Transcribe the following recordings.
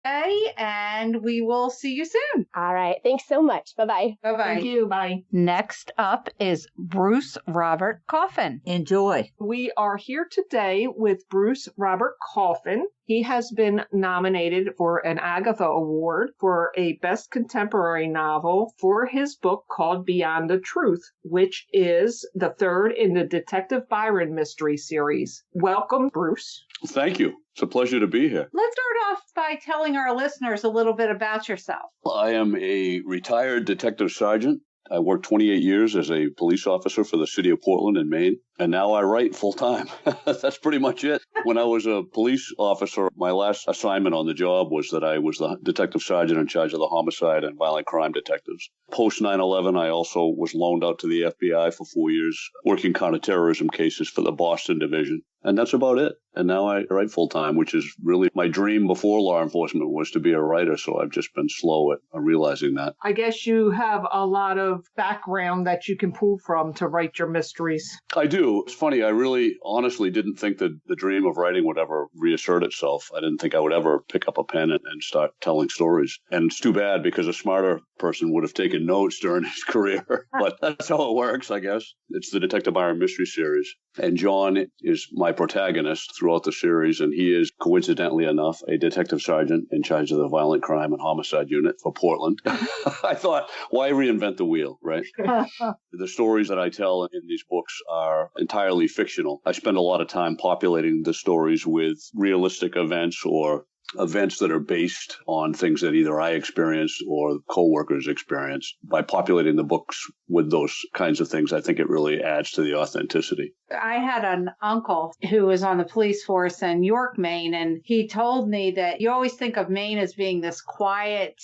and we will see you soon. All right. Thanks so much. Bye-bye. Bye-bye. Thank you. Bye. Next up is Bruce Robert Coffin. Enjoy. We are here today with Bruce Robert Coffin. He has been nominated for an Agatha Award for a Best Contemporary Novel for his book called Beyond the Truth, which is the third in the Detective Byron mystery series. Welcome, Bruce. Thank you. It's a pleasure to be here. Let's start off by telling our listeners a little bit about yourself. I am a retired detective sergeant. I worked 28 years as a police officer for the city of Portland in Maine, and now I write full time. That's pretty much it. When I was a police officer, my last assignment on the job was that I was the detective sergeant in charge of the homicide and violent crime detectives. Post 9/11, I also was loaned out to the FBI for 4 years, working counterterrorism cases for the Boston division. And that's about it. And now I write full time, which is really my dream before law enforcement was to be a writer. So I've just been slow at realizing that. I guess you have a lot of background that you can pull from to write your mysteries. I do. It's funny. I really honestly didn't think that the dream of writing would ever reassert itself. I didn't think I would ever pick up a pen and start telling stories. And it's too bad because a smarter person would have taken notes during his career. But that's how it works, I guess. It's the Detective Byron mystery series. And John is my protagonist throughout the series, and he is, coincidentally enough, a detective sergeant in charge of the violent crime and homicide unit for Portland. I thought, why reinvent the wheel, right? The stories that I tell in these books are entirely fictional. I spend a lot of time populating the stories with realistic events or events that are based on things that either I experienced or coworkers experienced. By populating the books with those kinds of things, I think it really adds to the authenticity. I had an uncle who was on the police force in York, Maine, and he told me that you always think of Maine as being this quiet,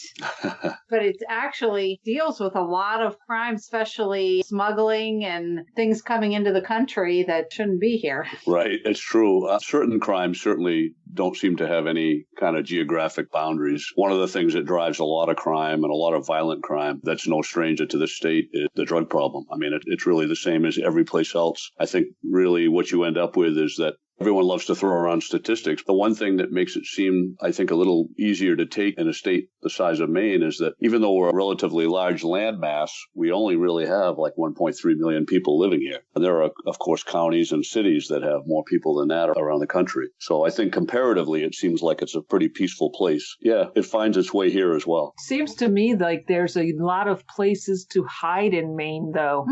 but it actually deals with a lot of crime, especially smuggling and things coming into the country that shouldn't be here. Right. It's true. Certain crimes certainly don't seem to have any kind of geographic boundaries. One of the things that drives a lot of crime and a lot of violent crime that's no stranger to this state is the drug problem. I mean, it's really the same as every place else. I think really what you end up with is that everyone loves to throw around statistics. The one thing that makes it seem, I think, a little easier to take in a state the size of Maine is that even though we're a relatively large landmass, we only really have like 1.3 million people living here. And there are, of course, counties and cities that have more people than that around the country. So I think comparatively, it seems like it's a pretty peaceful place. Yeah, it finds its way here as well. Seems to me like there's a lot of places to hide in Maine, though.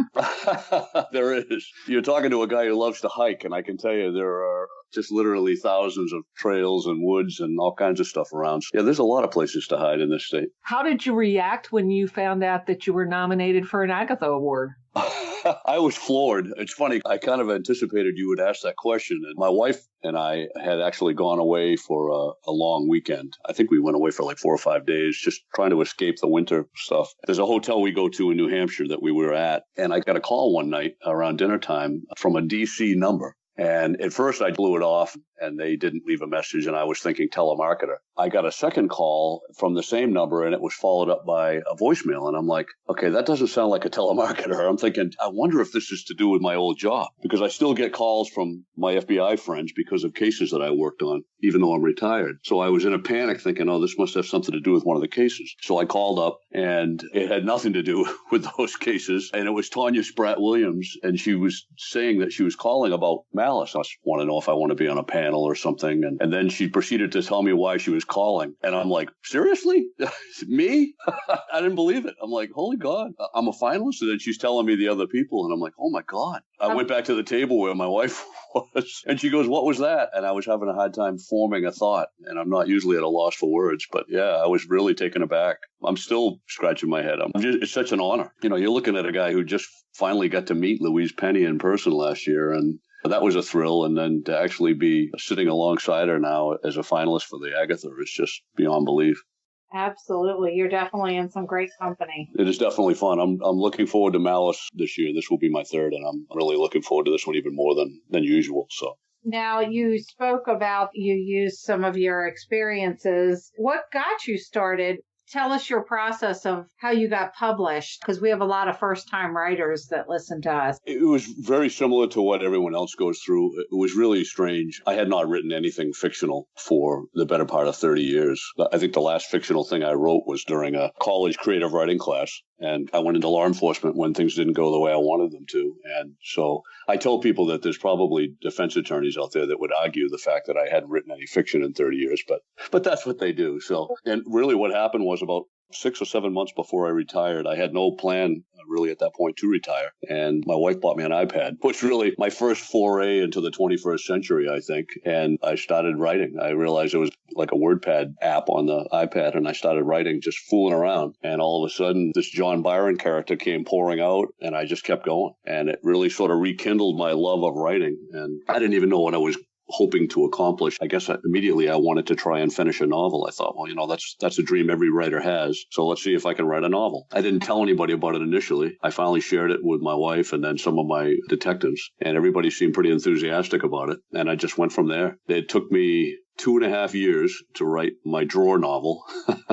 There is. You're talking to a guy who loves to hike, and I can tell you there are just literally thousands of trails and woods and all kinds of stuff around. Yeah, there's a lot of places to hide in this state. How did you react when you found out that you were nominated for an Agatha Award? I was floored. It's funny. I kind of anticipated you would ask that question. And my wife and I had actually gone away for a long weekend. I think we went away for like 4 or 5 days, just trying to escape the winter stuff. There's a hotel we go to in New Hampshire that we were at. And I got a call one night around dinner time from a DC number. And at first I blew it off and they didn't leave a message and I was thinking telemarketer. I got a second call from the same number and it was followed up by a voicemail. And I'm like, okay, that doesn't sound like a telemarketer. I'm thinking, I wonder if this is to do with my old job because I still get calls from my FBI friends because of cases that I worked on, even though I'm retired. So I was in a panic thinking, oh, this must have something to do with one of the cases. So I called up and it had nothing to do with those cases. And it was Tanya Spratt-Williams. And she was saying that she was calling about malice. I just want to know if I want to be on a panel or something. And then she proceeded to tell me why she was calling. And I'm like, seriously? Me? I didn't believe it. I'm like, holy God, I'm a finalist. And then she's telling me the other people. And I'm like, oh my God. I went back to the table where my wife was. And she goes, what was that? And I was having a hard time forming a thought. And I'm not usually at a loss for words. But yeah, I was really taken aback. I'm still scratching my head. It's such an honor. You know, you're looking at a guy who just finally got to meet Louise Penny in person last year. And that was a thrill. And then to actually be sitting alongside her now as a finalist for the Agatha is just beyond belief. Absolutely. You're definitely in some great company. It is definitely fun. I'm looking forward to Malice this year. This will be my third, and I'm really looking forward to this one even more than usual. So. Now, you spoke about you used some of your experiences. What got you started tell us your process of how you got published, because we have a lot of first-time writers that listen to us. It was very similar to what everyone else goes through. It was really strange. I had not written anything fictional for the better part of 30 years. I think the last fictional thing I wrote was during a college creative writing class. And I went into law enforcement when things didn't go the way I wanted them to. And so I tell people that there's probably defense attorneys out there that would argue the fact that I hadn't written any fiction in 30 years, but that's what they do. So, and really what happened was about 6 or 7 months before I retired, I had no plan really at that point to retire. And my wife bought me an iPad, which really my first foray into the 21st century, I think. And I started writing. I realized it was like a WordPad app on the iPad, and I started writing, just fooling around. And all of a sudden, this John Byron character came pouring out, and I just kept going. And it really sort of rekindled my love of writing. And I didn't even know what I was hoping to accomplish. I guess immediately I wanted to try and finish a novel. I thought, well, that's a dream every writer has. So let's see if I can write a novel. I didn't tell anybody about it initially. I finally shared it with my wife and then some of my detectives, and everybody seemed pretty enthusiastic about it. And I just went from there. It took me 2.5 years to write my drawer novel,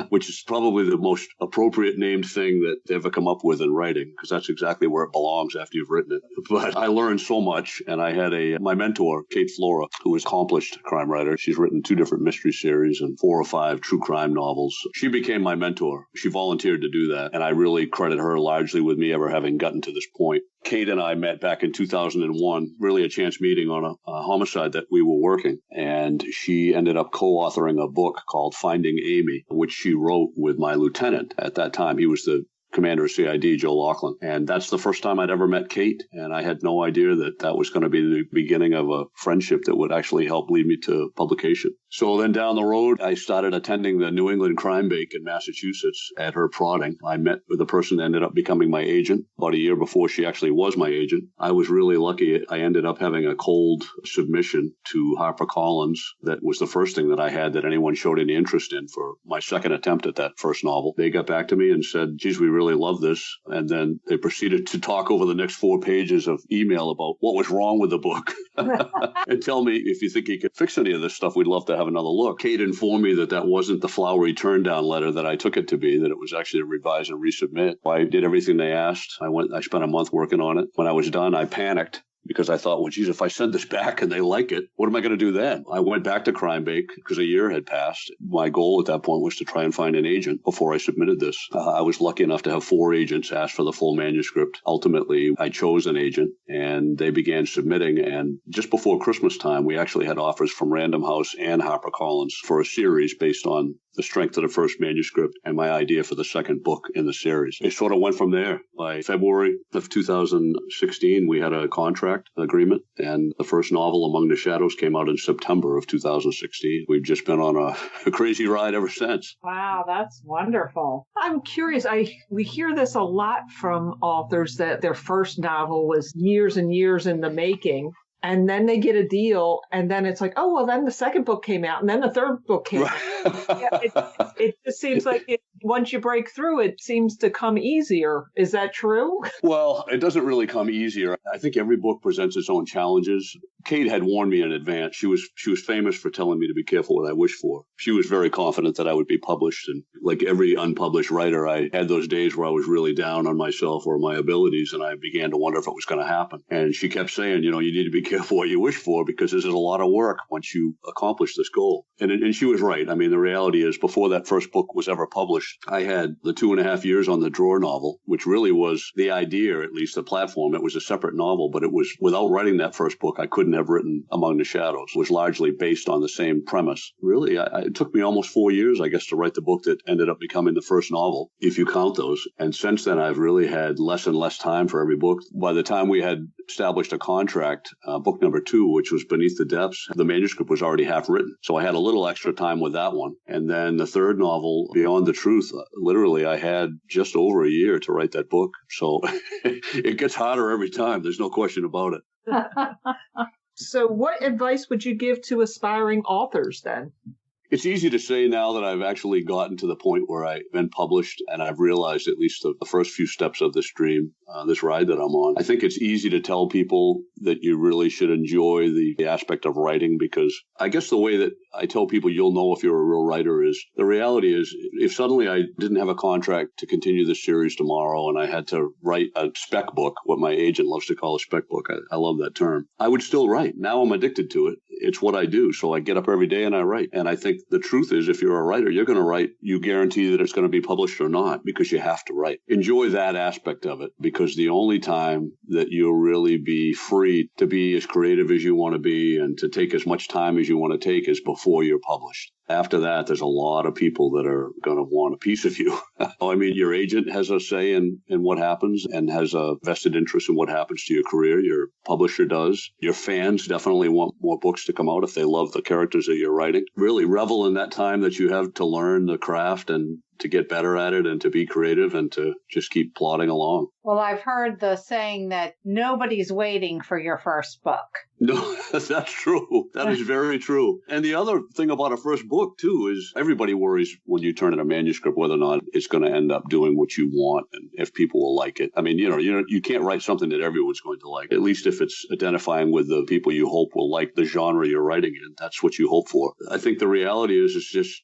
which is probably the most appropriate named thing that they ever come up with in writing, because that's exactly where it belongs after you've written it. But I learned so much, and I had my mentor, Kate Flora, who is an accomplished crime writer. She's written 2 different mystery series and 4 or 5 true crime novels. She became my mentor. She volunteered to do that, and I really credit her largely with me ever having gotten to this point. Kate and I met back in 2001, really a chance meeting on a homicide that we were working. And she ended up co-authoring a book called Finding Amy, which she wrote with my lieutenant at that time. He was the commander of CID, Joe Laughlin. And that's the first time I'd ever met Kate. And I had no idea that was going to be the beginning of a friendship that would actually help lead me to publication. So then down the road, I started attending the New England Crime Bake in Massachusetts at her prodding. I met with a person that ended up becoming my agent about a year before she actually was my agent. I was really lucky. I ended up having a cold submission to HarperCollins. That was the first thing that I had that anyone showed any interest in for my second attempt at that first novel. They got back to me and said, geez, we really love this. And then they proceeded to talk over the next 4 pages of email about what was wrong with the book and tell me if you think you could fix any of this stuff, we'd love to have another look. Kate informed me that wasn't the flowery turn down letter that I took it to be, that it was actually to revise and resubmit. I did everything they asked. I spent a month working on it. When I was done, I panicked, because I thought, well, geez, if I send this back and they like it, what am I going to do then? I went back to Crime Bake because a year had passed. My goal at that point was to try and find an agent before I submitted this. I was lucky enough to have 4 agents ask for the full manuscript. Ultimately, I chose an agent and they began submitting. And just before Christmas time, we actually had offers from Random House and HarperCollins for a series based on the strength of the first manuscript and my idea for the second book in the series. It sort of went from there. By February of 2016, we had a contract agreement, and the first novel, Among the Shadows, came out in September of 2016. We've just been on a crazy ride ever since. Wow, that's wonderful. I'm curious. We hear this a lot from authors that their first novel was years and years in the making. And then they get a deal, and then it's like, oh, well, then the second book came out, and then the third book came out. It just seems like once you break through, it seems to come easier. Is that true? Well, it doesn't really come easier. I think every book presents its own challenges. Kate had warned me in advance. She was famous for telling me to be careful what I wish for. She was very confident that I would be published. And like every unpublished writer, I had those days where I was really down on myself or my abilities, and I began to wonder if it was going to happen. And she kept saying, you need to be careful what you wish for, because this is a lot of work once you accomplish this goal. And she was right. I mean, the reality is, before that first book was ever published, I had the 2.5 years on the drawer novel, which really was the idea, at least the platform. It was a separate novel, but it was, without writing that first book, I couldn't have written Among the Shadows. It was largely based on the same premise. Really, it took me almost 4 years, I guess, to write the book that ended up becoming the first novel, if you count those. And since then, I've really had less and less time for every book. By the time we had established a contract, book number 2, which was Beneath the Depths, the manuscript was already half written. So I had a little extra time with that one. And then the third novel, Beyond the Truth, literally I had just over a year to write that book. So it gets harder every time. There's no question about it. So what advice would you give to aspiring authors then? It's easy to say now that I've actually gotten to the point where I've been published and I've realized at least the first few steps of this dream, this ride that I'm on. I think it's easy to tell people that you really should enjoy the aspect of writing, because I guess the way that I tell people you'll know if you're a real writer is, the reality is if suddenly I didn't have a contract to continue this series tomorrow and I had to write a spec book, what my agent loves to call a spec book, I love that term, I would still write. Now I'm addicted to it. It's what I do. So I get up every day and I write. And I think the truth is, if you're a writer, you're going to write. You guarantee that it's going to be published or not because you have to write. Enjoy that aspect of it, because the only time that you'll really be free to be as creative as you want to be and to take as much time as you want to take is before you're published. After that, there's a lot of people that are going to want a piece of you. I mean, your agent has a say in what happens and has a vested interest in what happens to your career. Your publisher does. Your fans definitely want more books to come out if they love the characters that you're writing. Really revel in that time that you have to learn the craft and to get better at it and to be creative and to just keep plodding along. Well, I've heard the saying that nobody's waiting for your first book. No, that's true. That is very true. And the other thing about a first book, too, is everybody worries when you turn in a manuscript whether or not it's going to end up doing what you want and if people will like it. I mean, you can't write something that everyone's going to like, at least if it's identifying with the people you hope will like the genre you're writing in. That's what you hope for. I think the reality is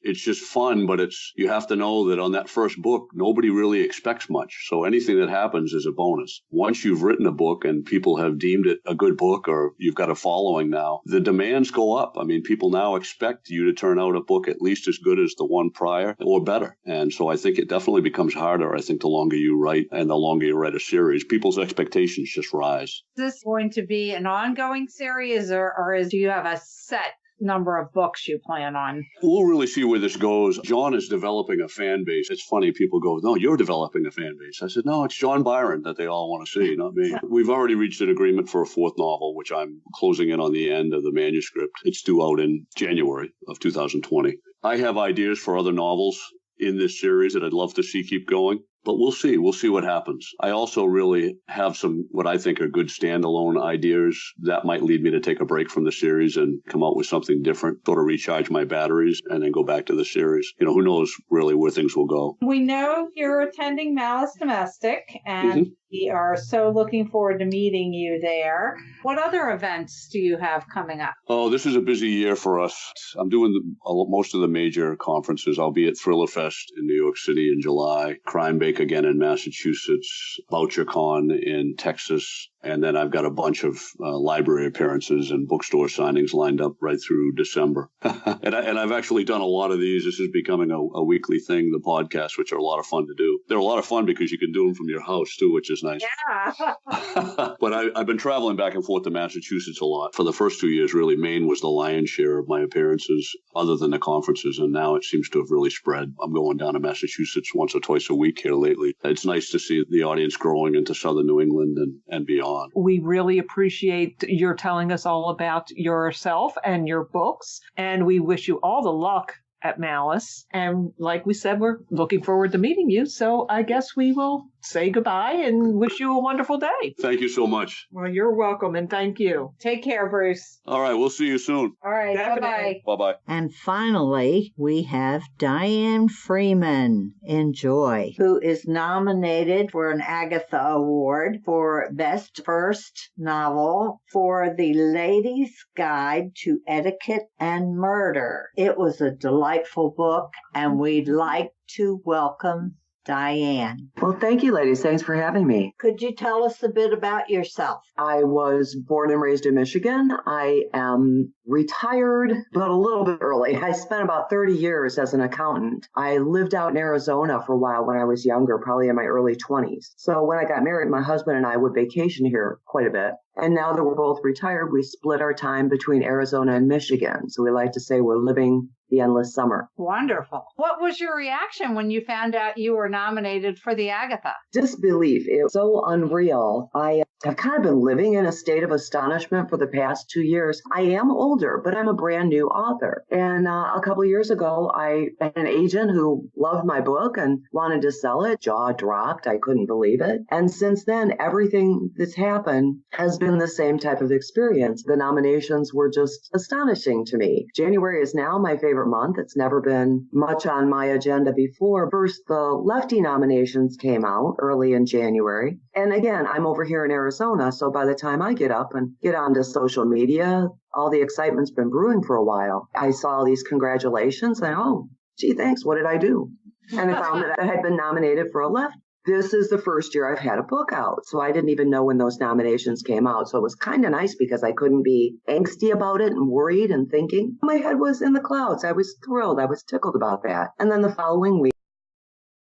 it's just fun, but you have to know that on that first book, nobody really expects much. So anything that happens is a bonus. Once you've written a book and people have deemed it a good book or you've got a following now, the demands go up. I mean, people now expect you to turn out a book at least as good as the one prior or better. And so I think it definitely becomes harder, I think, the longer you write and the longer you write a series. People's expectations just rise. Is this going to be an ongoing series or do you have a set number of books you plan on? We'll really see where this goes. John is developing a fan base. It's funny, people go, no, you're developing a fan base. I said, no, it's John Byron that they all want to see, not me. We've already reached an agreement for a fourth novel, which I'm closing in on the end of the manuscript. It's due out in January of 2020. I have ideas for other novels in this series that I'd love to see keep going. But we'll see. We'll see what happens. I also really have some what I think are good standalone ideas that might lead me to take a break from the series and come out with something different, sort of recharge my batteries and then go back to the series. Who knows really where things will go. We know you're attending Malice Domestic, and we are so looking forward to meeting you there. What other events do you have coming up? Oh, this is a busy year for us. I'm doing most of the major conferences. I'll be at Thriller Fest in New York City in July, Crime Bake again in Massachusetts, VoucherCon in Texas, and then I've got a bunch of library appearances and bookstore signings lined up right through December. and I've actually done a lot of these. This is becoming a weekly thing, the podcasts, which are a lot of fun to do. They're a lot of fun because you can do them from your house, too, which is nice. Yeah. But I've been traveling back and forth to Massachusetts a lot. For the first 2 years, really, Maine was the lion's share of my appearances, other than the conferences, and now it seems to have really spread. I'm going down to Massachusetts once or twice a week here lately. It's nice to see the audience growing into southern New England and beyond. We really appreciate your telling us all about yourself and your books, and we wish you all the luck at Malice. And like we said, we're looking forward to meeting you. So I guess we will say goodbye and wish you a wonderful day. Thank you so much. Well, you're welcome, and thank you. Take care, Bruce. All right, we'll see you soon. All right, Definitely. bye-bye. Bye-bye. And finally, we have Dianne Freeman, enjoy, who is nominated for an Agatha Award for Best First Novel for The Lady's Guide to Etiquette and Murder. It was a delightful book, and we'd like to welcome Dianne. Well, thank you, ladies. Thanks for having me. Could you tell us a bit about yourself? I was born and raised in Michigan. I am retired, but a little bit early. I spent about 30 years as an accountant. I lived out in Arizona for a while when I was younger, probably in my early 20s. So when I got married, my husband and I would vacation here quite a bit. And now that we're both retired, we split our time between Arizona and Michigan. So we like to say we're living the endless summer. Wonderful. What was your reaction when you found out you were nominated for the Agatha? Disbelief. It was so unreal. I have kind of been living in a state of astonishment for the past 2 years. I am older, but I'm a brand new author. And a couple of years ago, I had an agent who loved my book and wanted to sell it. Jaw dropped. I couldn't believe it. And since then, everything that's happened has been the same type of experience. The nominations were just astonishing to me. January is now my favorite month. It's never been much on my agenda before. First, the lefty nominations came out early in January. And again, I'm over here in Arizona, so by the time I get up and get onto social media, all the excitement's been brewing for a while. I saw these congratulations and, oh, gee, thanks. What did I do? and I found that I had been nominated for a left. This is the first year I've had a book out, so I didn't even know when those nominations came out. So it was kind of nice because I couldn't be angsty about it and worried and thinking. My head was in the clouds. I was thrilled. I was tickled about that. And then the following week,